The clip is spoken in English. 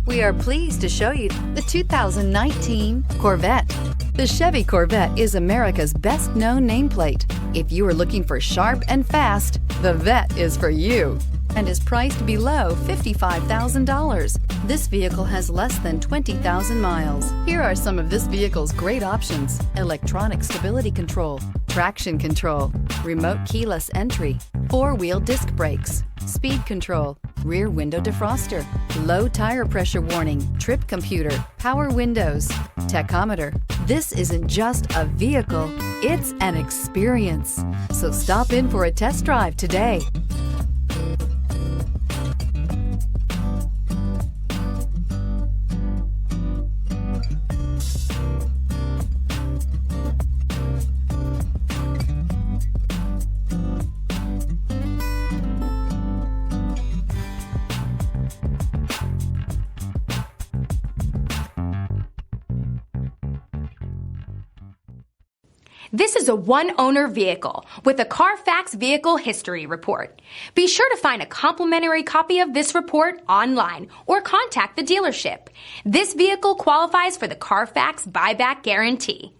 We are pleased to show you the 2019 Corvette. The Chevy Corvette is America's best-known nameplate. If you are looking for sharp and fast, the Vette is for you and is priced below $55,000. This vehicle has less than 20,000 miles. Here are some of this vehicle's great options: electronic stability control, traction control, remote keyless entry, four-wheel disc brakes, speed control, rear window defroster, low tire pressure warning, trip computer, power windows, tachometer. This isn't just a vehicle, it's an experience. So stop in for a test drive today. This is a one-owner vehicle with a Carfax Vehicle History Report. Be sure to find a complimentary copy of this report online or contact the dealership. This vehicle qualifies for the Carfax Buyback Guarantee.